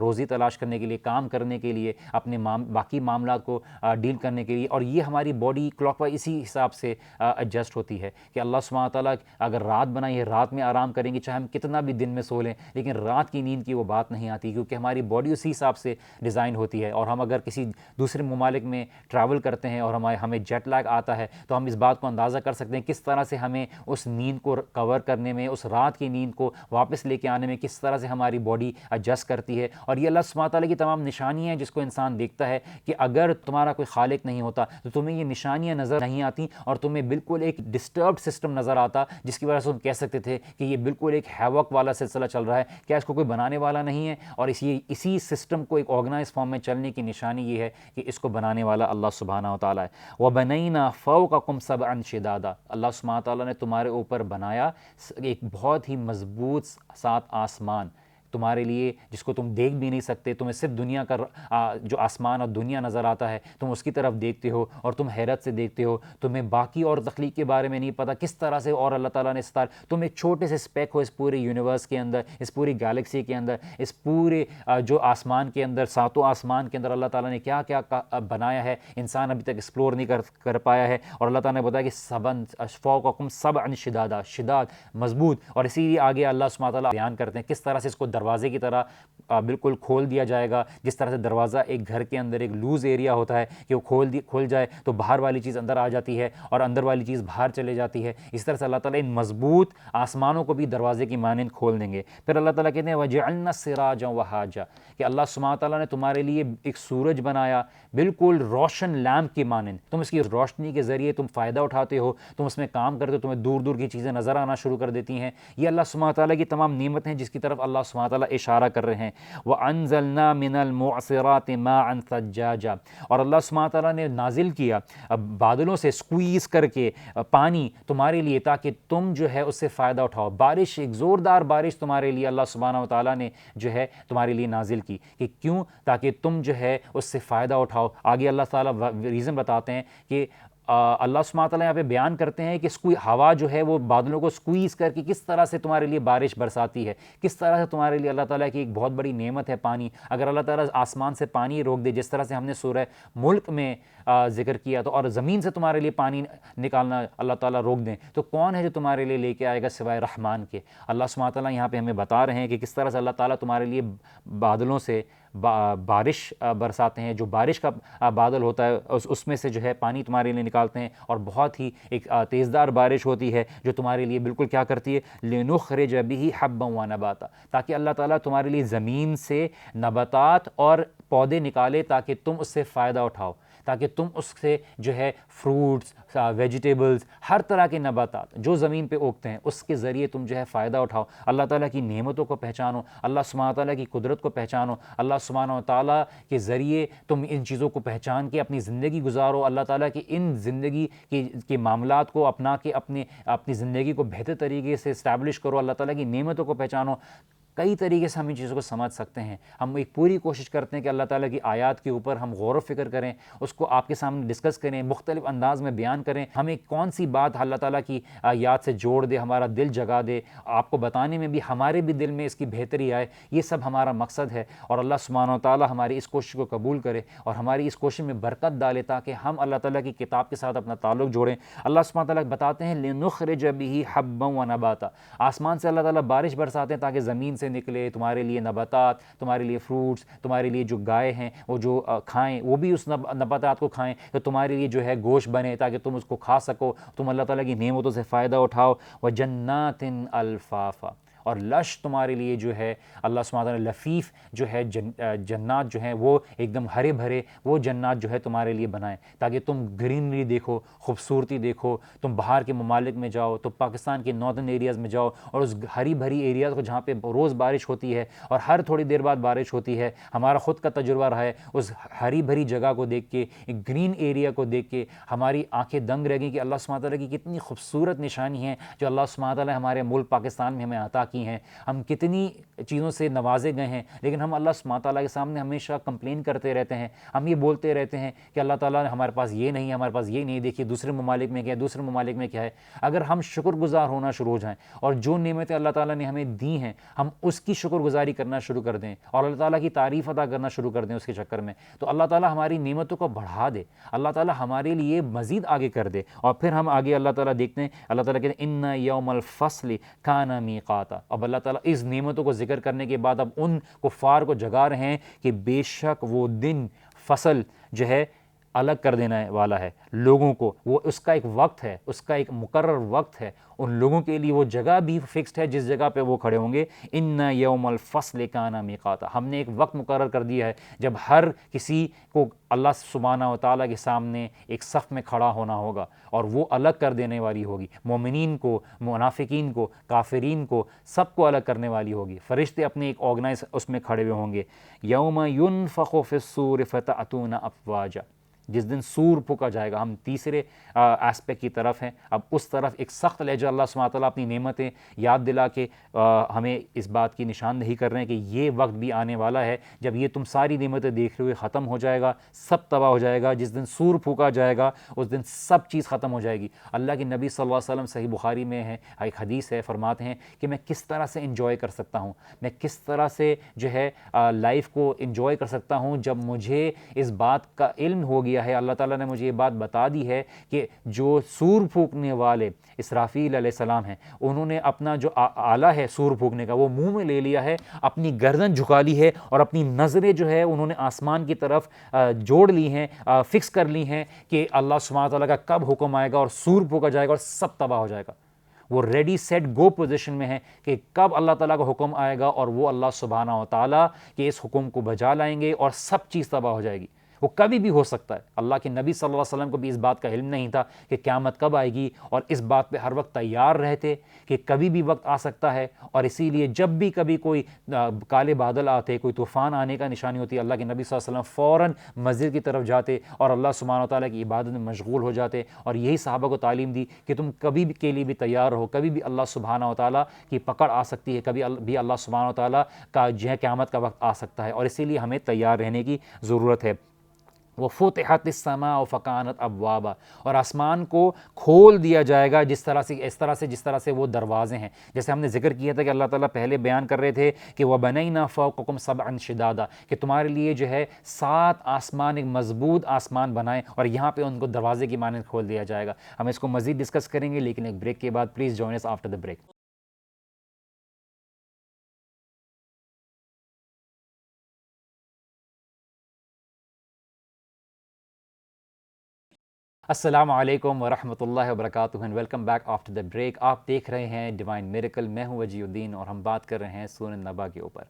روزی تلاش کرنے کے لیے, کام کرنے کے لیے, اپنے باقی معاملات کو ڈیل کرنے کے لیے. اور یہ ہماری باڈی کلاک وائز اسی حساب سے ایڈجسٹ ہوتی ہے کہ اللہ سبحانہ تعالیٰ اگر رات بنائی ہے, رات میں آرام کریں گے, چاہے ہم کتنا بھی دن میں سو لیں, لیکن رات کی نیند کی وہ بات نہیں آتی, کیونکہ ہماری باڈی اسی حساب سے ڈیزائن ہوتی ہے. اور ہم اگر کسی دوسرے ممالک میں ٹریول کرتے ہیں اور ہمیں جیٹ لیگ آتا ہے تو ہم اس بات کو اندازہ کر سکتے ہیں کس طرح سے ہمیں اس نیند کو کور کرنے میں, اس رات کی نیند کو واپس لے کے آنے میں کس طرح سے ہماری باڈی ایڈجسٹ کرتی ہے. اور یہ اللہ سبحانہ تعالیٰ کی تمام نشانیاں ہیں جس کو انسان دیکھتا ہے کہ اگر تمہارا کوئی خالق نہیں ہوتا تو تمہیں یہ نشانیاں نظر نہیں آتی, اور تمہیں بالکل ایک ڈسٹربڈ سسٹم نظر آتا, جس کی وجہ سے ہم کہہ سکتے تھے کہ یہ بالکل ایک ہیوک والا سلسلہ چل رہا ہے. کیا اس کو کوئی بنانے والا نہیں ہے؟ اور اسی سسٹم کو ایک آرگنائز فارم میں چلنے کی نشانی یہ ہے کہ اس کو بنانے والا اللہ سبحانہ و تعالیٰ ہے. وَبَنَيْنَا فَوْقَكُمْ سَبْعًا شِدَادًا, اللہ سبحانہ تعالیٰ نے تمہارے اوپر بنایا ایک بہت ہی مضبوط 7 آسمان. تمہارے لیے جس کو تم دیکھ بھی نہیں سکتے، تمہیں صرف دنیا کا جو آسمان اور دنیا نظر آتا ہے، تم اس کی طرف دیکھتے ہو اور تم حیرت سے دیکھتے ہو، تمہیں باقی اور تخلیق کے بارے میں نہیں پتہ کس طرح سے اور اللہ تعالیٰ نے تم ایک چھوٹے سے اسپیک ہو اس پورے یونیورس کے اندر، اس پوری گیلیکسی کے اندر، اس پورے جو آسمان کے اندر، ساتوں آسمان کے اندر اللہ تعالیٰ نے کیا کیا بنایا ہے، انسان ابھی تک ایکسپلور نہیں کر پایا ہے، اور اللہ تعالیٰ نے بتایا کہ سبن فوقکم سبعا شدادا، شداد مضبوط، اور اسی لیے آگے اللہ سبحانہ وتعالیٰ بیان کرتے ہیں کس طرح سے اس کو دروازے کی طرح بالکل کھول دیا جائے گا، جس طرح سے دروازہ ایک گھر کے اندر ایک لوز ایریا ہوتا ہے کہ وہ کھول جائے تو باہر والی چیز اندر آ جاتی ہے اور اندر والی چیز باہر چلے جاتی ہے، اس طرح سے اللہ تعالیٰ ان مضبوط آسمانوں کو بھی دروازے کی مانند کھول دیں گے۔ پھر اللہ تعالیٰ کہتے ہیں وَجَعَلْنَا سِرَاجًا وَهَاجًا، کہ اللہ سبحانہ تعالیٰ نے تمہارے لیے ایک سورج بنایا بالکل روشن لیمپ کی مانند، تم اس کی روشنی کے ذریعے تم فائدہ اٹھاتے ہو، تم اس میں کام کرتے ہو، تمہیں دور دور کی چیزیں نظر آنا شروع کر دیتی ہیں۔ یہ اللہ سبحانہ تعالیٰ کی تمام نعمتیں ہیں جس کی طرف اللہ سبحانہ تعالیٰ اشارہ کر رہے ہیں۔ وَأَنزَلْنَا مِنَ الْمُعْصِرَاتِ مَاءً ثَجَّاجًا، اور اللہ سبحانہ تعالیٰ نے نازل کیا بادلوں سے سکویز کر کے پانی تمہارے لیے تاکہ تم جو ہے اس سے فائدہ اٹھاؤ۔ بارش، ایک زوردار بارش تمہارے لیے اللہ سبحانہ وتعالیٰ نے جو ہے تمہارے لیے نازل کی، کہ کیوں؟ تاکہ تم جو ہے اس سے فائدہ اٹھاؤ۔ آگے اللہ تعالیٰ ریزن بتاتے ہیں کہ اللہ سبحانہ تعالیٰ یہاں پہ بیان کرتے ہیں کہ ہوا جو ہے وہ بادلوں کو سکویز کر کے کس طرح سے تمہارے لیے بارش برساتی ہے، کس طرح سے تمہارے لیے اللہ تعالیٰ کی ایک بہت بڑی نعمت ہے پانی۔ اگر اللہ تعالیٰ آسمان سے پانی روک دے، جس طرح سے ہم نے سورہ ملک میں ذکر کیا، تو اور زمین سے تمہارے لیے پانی نکالنا اللہ تعالیٰ روک دیں، تو کون ہے جو تمہارے لیے لے کے آئے گا سوائے رحمان کے؟ اللہ سبحانہ تعالیٰ یہاں پہ ہمیں بتا رہے ہیں کہ کس طرح سے اللہ تعالیٰ تمہارے لیے بادلوں سے بارش برساتے ہیں، جو بارش کا بادل ہوتا ہے اس میں سے جو ہے پانی تمہارے لیے نکالتے ہیں، اور بہت ہی ایک تیزدار بارش ہوتی ہے جو تمہارے لیے بالکل کیا کرتی ہے، لِنُخْرِجَ بِهِ حَبًّا وَنَبَاتًا، تاکہ اللہ تعالیٰ تمہارے لیے زمین سے نباتات اور پودے نکالے تاکہ تم اس سے فائدہ اٹھاؤ، تاکہ تم اس سے جو ہے فروٹس، ویجیٹیبلز، ہر طرح کے نباتات جو زمین پہ اگتے ہیں اس کے ذریعے تم جو ہے فائدہ اٹھاؤ، اللہ تعالیٰ کی نعمتوں کو پہچانو، اللہ سبحانہ تعالیٰ کی قدرت کو پہچانو، اللہ سبحانہ تعالیٰ کے ذریعے تم ان چیزوں کو پہچان کے اپنی زندگی گزارو، اللہ تعالیٰ کی ان زندگی کے معاملات کو اپنا کے اپنی زندگی کو بہتر طریقے سے اسٹیبلش کرو، اللہ تعالیٰ کی نعمتوں کو پہچانو۔ کئی طریقے سے ہم ان چیزوں کو سمجھ سکتے ہیں، ہم ایک پوری کوشش کرتے ہیں کہ اللہ تعالیٰ کی آیات کے اوپر ہم غور و فکر کریں، اس کو آپ کے سامنے ڈسکس کریں، مختلف انداز میں بیان کریں، ہمیں کون سی بات اللہ تعالیٰ کی آیات سے جوڑ دے، ہمارا دل جگا دے، آپ کو بتانے میں بھی ہمارے بھی دل میں اس کی بہتری آئے، یہ سب ہمارا مقصد ہے، اور اللہ سبحانہ و تعالیٰ ہماری اس کوشش کو قبول کرے اور ہماری اس کوشش میں برکت ڈالے تاکہ ہم اللہ تعالیٰ کی کتاب کے ساتھ اپنا تعلق جوڑیں۔ اللہ سبحانہ تعالیٰ بتاتے ہیں لِنُخْرِجَ بِهِ حَبًّا وَنَبَاتًا، آسمان سے اللہ تعالیٰ بارش برساتے ہیں تاکہ زمین سے نکلے تمہارے لیے نباتات، تمہارے لیے فروٹس، تمہارے لیے جو گائے ہیں وہ جو کھائیں وہ بھی اس نباتات کو کھائیں، تو تمہارے لیے جو ہے گوشت بنے تاکہ تم اس کو کھا سکو، تم اللہ تعالیٰ کی نعمتوں سے فائدہ اٹھاؤ۔ وَجَنَّاتٍ الْفَافًا، اور لش تمہارے لیے جو ہے اللہ سبحانہ تعالیٰ لفیف جو ہے جنات جو ہیں وہ ایک دم ہرے بھرے وہ جنات جو ہے تمہارے لیے بنائیں تاکہ تم گرینری دیکھو، خوبصورتی دیکھو، تم باہر کے ممالک میں جاؤ تو پاکستان کے ناردرن ایریاز میں جاؤ اور اس ہری بھری ایریاز کو جہاں پہ روز بارش ہوتی ہے اور ہر تھوڑی دیر بعد بارش ہوتی ہے، ہمارا خود کا تجربہ رہا ہے، اس ہری بھری جگہ کو دیکھ کے، ایک گرین ایریا کو دیکھ کے ہماری آنکھیں دنگ رہ گئیں کہ اللہ سبحانہ تعالیٰ کی کتنی خوبصورت نشانی ہیں جو اللہ سبحانہ تعالیٰ ہمارے ملک پاکستان میں ہمیں عطا کی ہیں۔ ہم کتنی چیزوں سے نوازے گئے ہیں لیکن ہم اللہ سبحانہ تعالیٰ کے سامنے ہمیشہ کمپلین کرتے رہتے ہیں، ہم یہ بولتے رہتے ہیں کہ اللہ تعالیٰ نے ہمارے پاس یہ نہیں ہے، ہمارے پاس یہ نہیں، دیکھیے دوسرے ممالک میں کیا ہے، دوسرے ممالک میں کیا ہے۔ اگر ہم شکر گزار ہونا شروع ہو جائیں اور جو نعمتیں اللہ تعالیٰ نے ہمیں دی ہیں ہم اس کی شکر گزاری کرنا شروع کر دیں اور اللہ تعالیٰ کی تعریف ادا کرنا شروع کر دیں اس کے چکر میں، تو اللہ تعالیٰ ہماری نعمتوں کو بڑھا دے، اللہ تعالیٰ ہمارے لیے مزید آگے کر دے۔ اور پھر ہم آگے اللہ تعالیٰ دیکھتے ہیں، اللہ تعالیٰ کہتے ہیں ان یوم الفصل کان میقاتا، اب اللہ تعالیٰ اس نعمتوں کو ذکر کرنے کے بعد اب ان کفار کو جگا رہے ہیں کہ بے شک وہ دن فصل جو ہے الگ کر دینے والا ہے لوگوں کو، وہ اس کا ایک وقت ہے، اس کا ایک مقرر وقت ہے، ان لوگوں کے لیے وہ جگہ بھی فکسڈ ہے جس جگہ پہ وہ کھڑے ہوں گے۔ ان یوم الفصل کان میقاتا، ہم نے ایک وقت مقرر کر دیا ہے جب ہر کسی کو اللہ سبحانہ و تعالیٰ کے سامنے ایک صف میں کھڑا ہونا ہوگا اور وہ الگ کر دینے والی ہوگی، مومنین کو، منافقین کو، کافرین کو، سب کو الگ کرنے والی ہوگی، فرشتے اپنے ایک آرگنائز اس میں کھڑے ہوئے ہوں گے۔ یوم ینفخ فی الصور فتأتون افواجا، جس دن سور پھونکا جائے گا. ہم تیسرے ایسپیکٹ کی طرف ہیں. اب اس طرف ایک سخت لہجہ اللہ سبحانہ تعالیٰ اپنی نعمتیں یاد دلا کے ہمیں اس بات کی نشاندہی کر رہے ہیں کہ یہ وقت بھی آنے والا ہے جب یہ تم ساری نعمتیں دیکھ رہے ہوئے ختم ہو جائے گا, سب تباہ ہو جائے گا. جس دن سور پھونکا جائے گا اس دن سب چیز ختم ہو جائے گی. اللہ کے نبی صلی اللہ علیہ وسلم صحیح بخاری میں ہے, ایک حدیث ہے, فرماتے ہیں کہ میں کس طرح سے انجوائے کر سکتا ہوں, میں کس طرح سے جو ہے لائف کو انجوائے کر سکتا ہوں جب مجھے اس بات کا علم ہو گیا ہے, اللہ تعالیٰ نے مجھے یہ بات بتا دی ہے کہ جو سور پھونکنے والے اسرافیل علیہ السلام ہیں, انہوں نے اپنا جو آلہ ہے سور پھونکنے کا وہ منہ میں لے لیا ہے, اپنی گردن جھکا لی ہے اور اپنی نظریں جو ہے انہوں نے آسمان کی طرف جوڑ لی ہیں, فکس کر لی ہیں کہ اللہ سبحانہ تعالیٰ کا کب حکم آئے گا اور سور پھونکا جائے گا اور سب تباہ ہو جائے گا. وہ ریڈی سیٹ گو پوزیشن میں ہے کہ کب اللہ تعالیٰ کا حکم آئے گا اور وہ اللہ سبحانہ و تعالیٰ کے اس حکم کو بجا لائیں گے اور سب چیز تباہ ہو جائے گی. وہ کبھی بھی ہو سکتا ہے. اللہ کے نبی صلی اللہ علیہ وسلم کو بھی اس بات کا علم نہیں تھا کہ قیامت کب آئے گی, اور اس بات پہ ہر وقت تیار رہتے کہ کبھی بھی وقت آ سکتا ہے. اور اسی لیے جب بھی کبھی کوئی کالے بادل آتے, کوئی طوفان آنے کا نشانی ہوتی, اللہ کے نبی صلی اللہ علیہ وسلم فوراً مسجد کی طرف جاتے اور اللہ سبحانہ تعالیٰ کی عبادت میں مشغول ہو جاتے. اور یہی صحابہ کو تعلیم دی کہ تم کبھی بھی کے لیے بھی تیار رہو, کبھی بھی اللہ سبحانہ تعالیٰ کی پکڑ آ سکتی ہے, کبھی بھی اللہ سبحانہ تعالیٰ کا جو ہے قیامت کا وقت آ سکتا ہے, اور اسی لیے ہمیں تیار رہنے کی ضرورت ہے. وَفُتِحَتِ السَّمَاءُ فَكَانَتْ أَبْوَابًا, اور آسمان کو کھول دیا جائے گا جس طرح سے وہ دروازے ہیں. جیسے ہم نے ذکر کیا تھا کہ اللہ تعالیٰ پہلے بیان کر رہے تھے کہ وَبَنَيْنَا فَوْقَكُمْ سَبْعًا شِدَادًا, کہ تمہارے لیے جو ہے 7 آسمان, ایک مضبوط آسمان بنائیں, اور یہاں پہ ان کو دروازے کی مانند کھول دیا جائے گا. ہم اس کو مزید ڈسکس کریں گے لیکن ایک بریک کے بعد. Please join us after the break. السلام علیکم ورحمۃ اللہ وبرکاتہ and welcome back after the break. آپ دیکھ رہے ہیں ڈیوائن میریکل, میں ہوں وجی الدین اور ہم بات کر رہے ہیں سورہ نبا کے اوپر.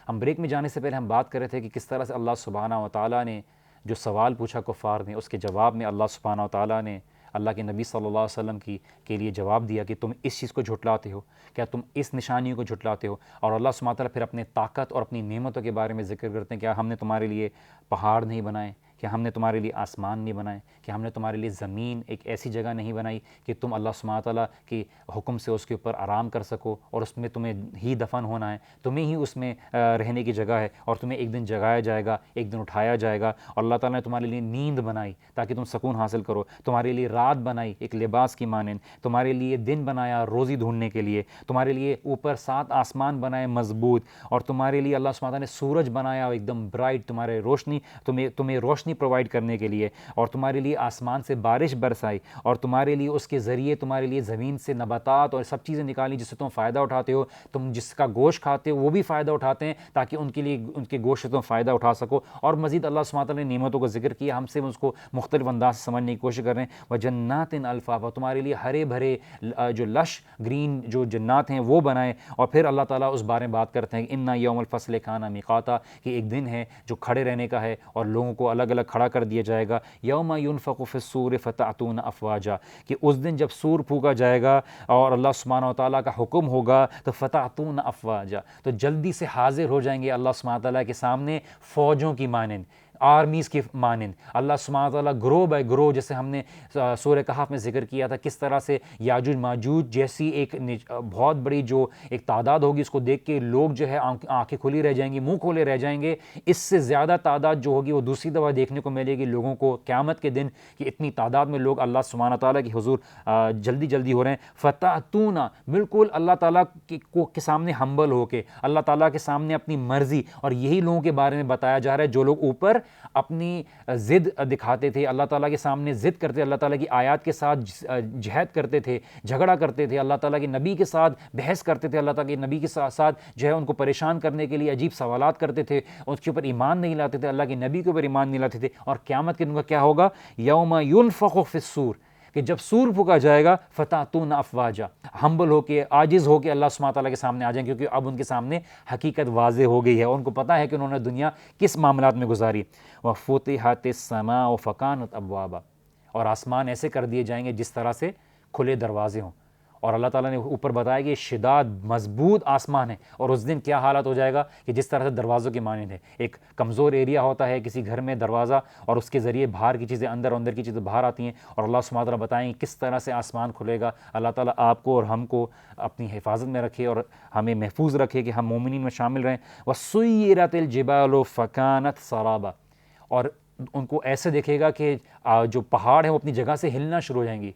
ہم بریک میں جانے سے پہلے ہم بات کر رہے تھے کہ کس طرح سے اللہ سبحانہ و تعالیٰ نے جو سوال پوچھا کفار نے, اس کے جواب میں اللہ سبحانہ و تعالیٰ نے اللہ کے نبی صلی اللہ علیہ وسلم کے لیے جواب دیا کہ تم اس چیز کو جھٹلاتے ہو, کیا تم اس نشانیوں کو جھٹلاتے ہو. اور اللہ سبحانہ و تعالیٰ پھر اپنے طاقت اور اپنی نعمتوں کے بارے میں ذکر کرتے ہیں, کیا ہم نے تمہارے لیے پہاڑ نہیں بنائے, کہ ہم نے تمہارے لیے آسمان نہیں بنائے, کہ ہم نے تمہارے لیے زمین ایک ایسی جگہ نہیں بنائی کہ تم اللہ سبحانہ تعالیٰ کے حکم سے اس کے اوپر آرام کر سکو, اور اس میں تمہیں ہی دفن ہونا ہے, تمہیں ہی اس میں رہنے کی جگہ ہے, اور تمہیں ایک دن جگایا جائے گا, ایک دن اٹھایا جائے گا. اور اللہ تعالیٰ نے تمہارے لیے نیند بنائی تاکہ تم سکون حاصل کرو, تمہارے لیے رات بنائی ایک لباس کی مانند, تمہارے لیے دن بنایا روزی ڈھونڈنے کے لیے, تمہارے لیے اوپر 7 آسمان بنائے مضبوط, اور تمہارے لیے اللہ سبحانہ تعالیٰ نے سورج بنایا ایک دم برائٹ, تمہارے روشنی تمہیں روشنی پرووائڈ کرنے کے لیے, اور تمہارے لیے آسمان سے بارش برسائی, اور تمہارے لیے اس کے ذریعے تمہارے لیے زمین سے نباتات اور سب چیزیں نکالی جس سے تم فائدہ اٹھاتے ہو. تم جس کا گوشت کھاتے ہو وہ بھی فائدہ اٹھاتے ہیں تاکہ ان کے لیے ان کے گوشت سے تم فائدہ اٹھا سکو. اور مزید اللہ سبحانہ تعالیٰ نے نعمتوں کو ذکر کیا, ہم سے اس کو مختلف انداز سے سمجھنے کی کوشش کر رہے ہیں. وَجَنَّاتٍ أَلْفَافًا, تمہارے لیے ہرے بھرے جو لش گرین جو جنات ہیں وہ بنائے. اور پھر اللہ تعالیٰ اس بارے میں بات کرتے ہیں کہ اِنَّ یوم الفصل کان میقاتا, کہ ایک دن ہے جو کھڑے رہنے کا ہے اور لوگوں کو الگ الگ کھڑا کر دیا جائے گا. یوم ينفخ فی الصور فتأتون افواجا, کہ اس دن جب سور پھونکا جائے گا اور اللہ سبحانہ و تعالیٰ کا حکم ہوگا تو فتأتون افواجا, تو جلدی سے حاضر ہو جائیں گے اللہ سبحانہ تعالیٰ کے سامنے فوجوں کی مانند, آرمیز کی مانند. اللہ سبحانہ تعالیٰ گروہ بائی گروہ, جیسے ہم نے سورہ کہف میں ذکر کیا تھا کس طرح سے یاجوج ماجوج جیسی ایک بہت بڑی جو ایک تعداد ہوگی, اس کو دیکھ کے لوگ جو ہے آنکھیں کھلی رہ جائیں گی, منہ کھولے رہ جائیں گے. اس سے زیادہ تعداد جو ہوگی وہ دوسری دفعہ دیکھنے کو ملے گی لوگوں کو قیامت کے دن, کہ اتنی تعداد میں لوگ اللہ سبحانہ تعالیٰ کی حضور جلدی ہو رہے ہیں. فتأتون, بالکل اللہ تعالیٰ کے سامنے ہمبل ہو کے, اللہ تعالیٰ کے سامنے اپنی مرضی, اور یہی لوگوں کے بارے میں بتایا جا رہا ہے جو لوگ اوپر اپنی ضد دکھاتے تھے, اللہ تعالیٰ کے سامنے ضد کرتے, اللہ تعالیٰ کی آیات کے ساتھ جہاد کرتے تھے, جھگڑا کرتے تھے, اللہ تعالیٰ کے نبی کے ساتھ بحث کرتے تھے, اللہ تعالیٰ کے نبی کے ساتھ جو ہے ان کو پریشان کرنے کے لیے عجیب سوالات کرتے تھے, اس کے اوپر ایمان نہیں لاتے تھے, اللہ کے نبی کے اوپر ایمان نہیں لاتے تھے. اور قیامت کے دن کا کیا ہوگا, یوم ينفخ فی الصور, کہ جب سور پھونکا جائے گا فتأتون افواجا, ہمبل ہو کے عاجز ہو کے اللہ سبحانہ تعالیٰ کے سامنے آ جائیں, کیونکہ اب ان کے سامنے حقیقت واضح ہو گئی ہے, ان کو پتہ ہے کہ انہوں نے دنیا کس معاملات میں گزاری. وَفُتِحَتِ السَّمَاءُ فَكَانَتْ أَبْوَابًا, اور آسمان ایسے کر دیے جائیں گے جس طرح سے کھلے دروازے ہوں. اور اللہ تعالیٰ نے اوپر بتایا کہ شداد مضبوط آسمان ہے، اور اس دن کیا حالت ہو جائے گا کہ جس طرح سے دروازوں کی مانند ہے، ایک کمزور ایریا ہوتا ہے کسی گھر میں دروازہ، اور اس کے ذریعے باہر کی چیزیں اندر اور اندر کی چیزیں باہر آتی ہیں، اور اللہ سبحانہ وتعالیٰ بتائیں کس طرح سے آسمان کھلے گا۔ اللہ تعالیٰ آپ کو اور ہم کو اپنی حفاظت میں رکھے اور ہمیں محفوظ رکھے کہ ہم مومنین میں شامل رہیں۔ وَسُيِّرَتِ الْجِبَالُ فَكَانَتْ سَرَابًا، اور ان کو ایسے دیکھے گا کہ جو پہاڑ ہیں وہ اپنی جگہ سے ہلنا شروع ہو جائیں گی،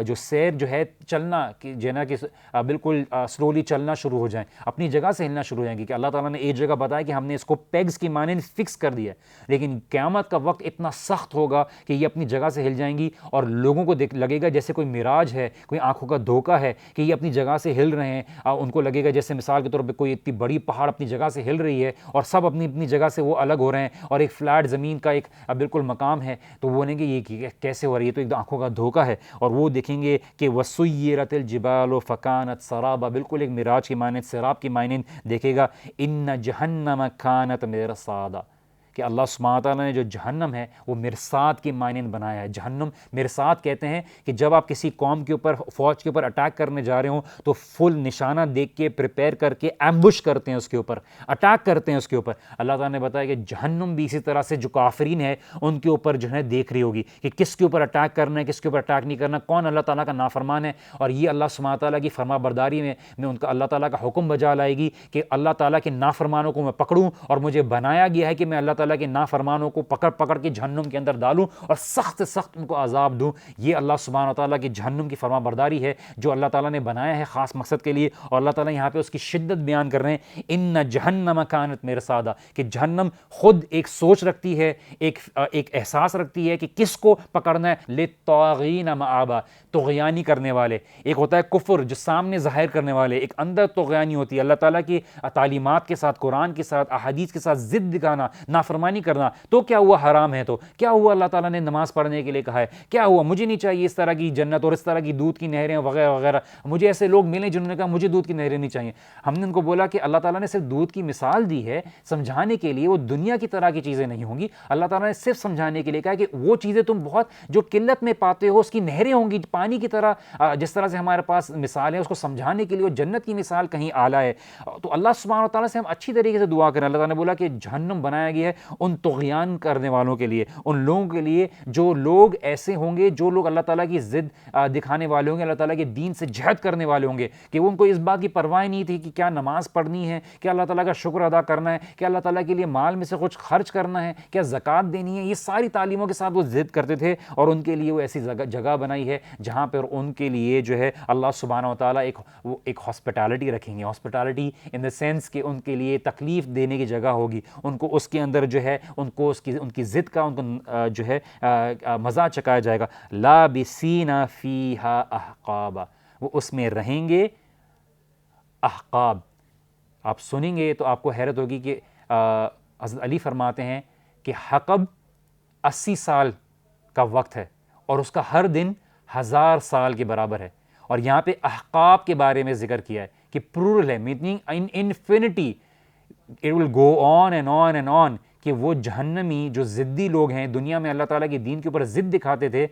جو سیر جو ہے چلنا کہ جینا کہ بالکل سلولی چلنا شروع ہو جائیں، اپنی جگہ سے ہلنا شروع ہو جائیں گی، کہ اللہ تعالیٰ نے ایک جگہ بتایا کہ ہم نے اس کو پیگز کی مانند فکس کر دیا ہے، لیکن قیامت کا وقت اتنا سخت ہوگا کہ یہ اپنی جگہ سے ہل جائیں گی، اور لوگوں کو لگے گا جیسے کوئی میراج ہے، کوئی آنکھوں کا دھوکہ ہے کہ یہ اپنی جگہ سے ہل رہے ہیں۔ ان کو لگے گا جیسے مثال کے طور پہ کوئی اتنی بڑی پہاڑ اپنی جگہ سے ہل رہی ہے اور سب اپنی اپنی جگہ سے وہ الگ ہو رہے ہیں، اور ایک فلیٹ زمین کا ایک بالکل مقام ہے، تو وہ بولیں گے یہ کیسے ہو رہی ہے، تو ایک آنکھوں کا دھوکہ ہے، اور وہ دیکھیں گے کہ وَسُيِّرَتِ الْجِبَالُ فَكَانَتْ سَرَابًا، بالکل ایک میراج کی مانند، سراب کی مانند دیکھے گا۔ إِنَّ جَهَنَّمَ كَانَتْ مِرْصَادًا، کہ اللہ سبحانہ تعالیٰ نے جو جہنم ہے وہ مرصاد کی مانند بنایا ہے۔ جہنم مرصاد کہتے ہیں کہ جب آپ کسی قوم کے اوپر، فوج کے اوپر اٹیک کرنے جا رہے ہوں تو فل نشانہ دیکھ کے پریپیئر کر کے ایمبوش کرتے ہیں، اس کے اوپر اٹیک کرتے ہیں اس کے اوپر۔ اللہ تعالیٰ نے بتایا کہ جہنم بھی اسی طرح سے جو کافرین ہے ان کے اوپر جو ہے دیکھ رہی ہوگی کہ کس کے اوپر اٹیک کرنا ہے، کس کے اوپر اٹیک نہیں کرنا، کون اللہ تعالیٰ کا نافرمان ہے، اور یہ اللہ سبحانہ تعالیٰ کی فرما برداری میں ان کا اللہ تعالیٰ کا حکم بجا لائے گی کہ اللہ تعالیٰ کے نافرمانوں کو میں پکڑوں، اور مجھے بنایا گیا ہے کہ میں اللہ تعالیٰ کے نافرمانوں کو پکڑ کے جہنم کے اندر ڈالوں اور سخت سے سخت ان کو عذاب دوں۔ یہ اللہ سبحانہ تعالیٰ کی جہنم کی فرما برداری ہے جو اللہ تعالیٰ نے بنایا ہے خاص مقصد کے لیے، اور اللہ تعالیٰ یہاں پہ اس کی شدت بیان کر رہے ہیں۔ ان جہنم کانت مرصادا، کہ جہنم خود ایک سوچ رکھتی ہے، ایک احساس رکھتی ہے کہ کس کو پکڑنا ہے۔ للطاغین مآبا، طغیانی کرنے والے، ایک ہوتا ہے کفر جو سامنے ظاہر کرنے والے، ایک اندر طغیانی ہوتی ہے، اللہ تعالیٰ کی تعلیمات کے ساتھ، قرآن کے ساتھ، احادیث کے ساتھ ضد دکھانا، نافرمانی کرنا۔ تو کیا ہوا؟ حرام ہے تو کیا ہوا؟ اللہ تعالیٰ نے نماز پڑھنے کے لیے کہا ہے، کیا ہوا؟ مجھے نہیں چاہیے اس طرح کی جنت اور اس طرح کی دودھ کی نہریں وغیرہ وغیرہ۔ مجھے ایسے لوگ ملیں جنہوں نے کہا مجھے دودھ کی نہریں نہیں چاہیے۔ ہم نے ان کو بولا کہ اللہ تعالیٰ نے صرف دودھ کی مثال دی ہے سمجھانے کے لیے، وہ دنیا کی طرح کی چیزیں نہیں ہوں گی۔ اللہ تعالیٰ نے صرف سمجھانے کے لیے کہا کہ وہ چیزیں تم بہت جو قلت میں پاتے ہو اس کی نہریں ہوں گی پانی کی طرح، جس طرح سے ہمارے پاس مثال ہے اس کو سمجھانے کے لیے، وہ جنت کی مثال کہیں اعلیٰ ہے۔ تو اللہ سبحانہ و تعالیٰ سے ہم اچھی طریقے سے دعا کریں۔ اللہ تعالیٰ نے بولا کہ جہنم بنایا گیا ہے ان طغیان کرنے والوں کے لیے، ان لوگوں کے لیے جو لوگ ایسے ہوں گے، جو لوگ اللہ تعالیٰ کی ضد دکھانے والے ہوں گے، اللہ تعالیٰ کے دین سے جہد کرنے والے ہوں گے، کہ وہ ان کو اس بات کی پرواہ نہیں تھی کہ کیا نماز پڑھنی ہے، کیا اللہ تعالیٰ کا شکر ادا کرنا ہے، کیا اللہ تعالیٰ کے لیے مال میں سے کچھ خرچ کرنا ہے، کیا زکوٰۃ دینی ہے۔ یہ ساری تعلیموں کے ساتھ وہ ضد کرتے تھے، اور ان کے لیے وہ ایسی جگہ بنائی ہے جہاں پر ان کے لیے جو ہے اللہ سبحانہ و تعالیٰ ایک ہاسپٹیلٹی رکھیں گے۔ ہاسپٹیلٹی ان دا سینس کہ ان کے لیے تکلیف دینے کی جگہ ہوگی، ان کو اس کے اندر جو ہے ان کو ان کی ضد کا ان کو جو ہے مزہ چکایا جائے گا۔ لابسین فیہا احقابا، وہ اس میں رہیں گے احقاب۔ آپ سنیں گے تو آپ کو حیرت ہوگی کہ حضرت علی فرماتے ہیں کہ حقب 80 سال کا وقت ہے اور اس کا ہر دن 1000 سال کے برابر ہے، اور یہاں پہ احقاب کے بارے میں ذکر کیا ہے کہ پلورل ہے، meaning in infinity, it will go on and on and on, کہ وہ جہنمی جو ضدی لوگ ہیں دنیا میں اللہ تعالیٰ کے دین کے اوپر ضد دکھاتے تھے،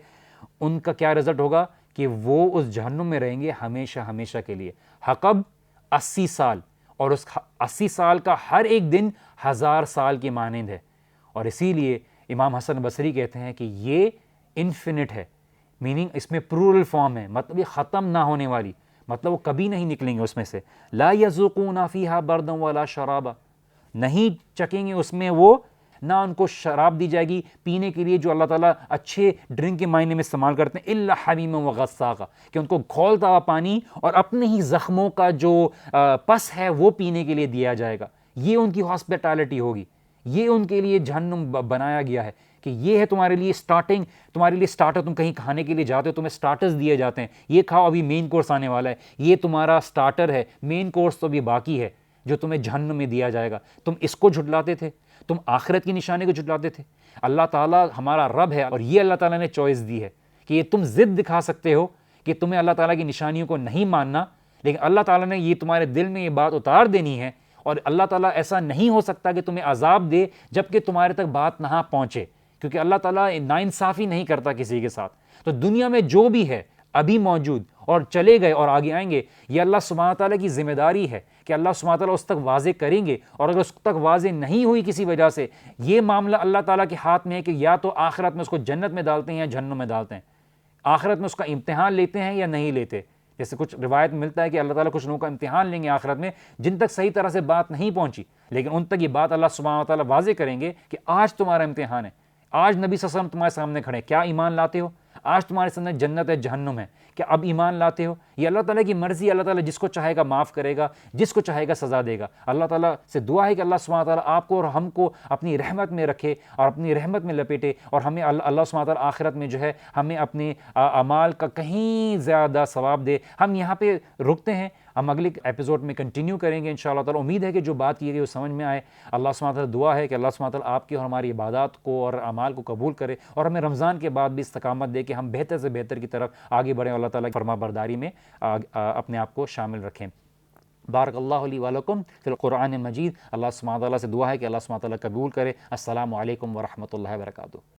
ان کا کیا رزلٹ ہوگا کہ وہ اس جہنم میں رہیں گے ہمیشہ ہمیشہ کے لیے۔ حقب 80 سال، اور اس 80 سال کا ہر ایک دن 1000 سال کی مانند ہے، اور اسی لیے امام حسن بصری کہتے ہیں کہ یہ انفینٹ ہے، میننگ اس میں پلورل فارم ہے، مطلب یہ ختم نہ ہونے والی، مطلب وہ کبھی نہیں نکلیں گے اس میں سے۔ لا یذوقون فیہا بردا ولا شرابا، نہیں چکیں گے اس میں وہ، نہ ان کو شراب دی جائے گی پینے کے لیے جو اللہ تعالیٰ اچھے ڈرنک کے معنی میں استعمال کرتے ہیں، الا حمیما وغساقا، کہ ان کو کھولتا ہوا پانی اور اپنے ہی زخموں کا جو پس ہے وہ پینے کے لیے دیا جائے گا۔ یہ ان کی ہاسپٹیلٹی ہوگی، یہ ان کے لیے جہنم بنایا گیا ہے کہ یہ ہے تمہارے لیے سٹارٹنگ، تمہارے لیے سٹارٹر، تم کہیں کھانے کے لیے جاتے ہو تمہیں سٹارٹرز دیے جاتے ہیں، یہ کھاؤ ابھی مین کورس آنے والا ہے، یہ تمہارا سٹارٹر ہے، مین کورس تو ابھی باقی ہے جو تمہیں جہنم میں دیا جائے گا۔ تم اس کو جھٹلاتے تھے، تم آخرت کی نشانی کو جھٹلاتے تھے۔ اللہ تعالیٰ ہمارا رب ہے، اور یہ اللہ تعالیٰ نے چوائس دی ہے کہ یہ تم ضد دکھا سکتے ہو کہ تمہیں اللہ تعالیٰ کی نشانیوں کو نہیں ماننا، لیکن اللہ تعالیٰ نے یہ تمہارے دل میں یہ بات اتار دینی ہے، اور اللہ تعالیٰ ایسا نہیں ہو سکتا کہ تمہیں عذاب دے جب کہ تمہارے تک بات نہ پہنچے، کیونکہ اللہ تعالیٰ ناانصافی نہیں کرتا کسی کے ساتھ۔ تو دنیا میں جو بھی ہے ابھی موجود اور چلے گئے اور آگے آئیں گے، یہ اللہ سبحانہ تعالیٰ کی ذمہ داری ہے کہ اللہ سبحانہ تعالیٰ اس تک واضح کریں گے، اور اگر اس تک واضح نہیں ہوئی کسی وجہ سے، یہ معاملہ اللہ تعالیٰ کے ہاتھ میں ہے کہ یا تو آخرت میں اس کو جنت میں ڈالتے ہیں یا جہنم میں ڈالتے ہیں، آخرت میں اس کا امتحان لیتے ہیں یا نہیں لیتے۔ جیسے کچھ روایت میں ملتا ہے کہ اللہ تعالیٰ کچھ لوگوں کا امتحان لیں گے آخرت میں جن تک صحیح طرح سے بات نہیں پہنچی، لیکن ان تک یہ بات اللہ سبحانہ تعالیٰ واضح کریں گے کہ آج تمہارا امتحان ہے، آج نبی صلی اللہ علیہ وسلم تمہارے سامنے کھڑے ہیں، کیا ایمان لاتے ہو؟ آج تمہارے سامنے جنت ہے جہنم ہے، کیا اب ایمان لاتے ہو؟ یہ اللہ تعالیٰ کی مرضی، اللہ تعالیٰ جس کو چاہے گا معاف کرے گا، جس کو چاہے گا سزا دے گا۔ اللہ تعالیٰ سے دعا ہے کہ اللہ سبحانہ تعالیٰ آپ کو اور ہم کو اپنی رحمت میں رکھے اور اپنی رحمت میں لپیٹے، اور ہمیں اللہ سبحانہ تعالیٰ آخرت میں جو ہے ہمیں اپنے اعمال کا کہیں زیادہ ثواب دے۔ ہم یہاں پہ رکتے ہیں، ہم اگلے ایپیسوڈ میں کنٹینیو کریں گے انشاءاللہ تعالیٰ۔ امید ہے کہ جو بات کی گئی وہ سمجھ میں آئے۔ اللہ سبحانہ تعالیٰ دعا ہے کہ اللہ سبحانہ تعالیٰ آپ کی اور ہماری عبادات کو اور اعمال کو قبول کرے، اور ہمیں رمضان کے بعد بھی استقامت دے کہ ہم بہتر سے بہتر کی طرف آگے بڑھیں، اللہ تعالیٰ کی فرما برداری میں اپنے آپ کو شامل رکھیں۔ بارک اللہ لی ولکم فی القرآن مجید۔ اللہ سبحانہ تعالیٰ سے دعا ہے کہ اللہ سبحانہ تعالیٰ قبول کرے۔ السلام علیکم ورحمۃ اللہ وبرکاتہ۔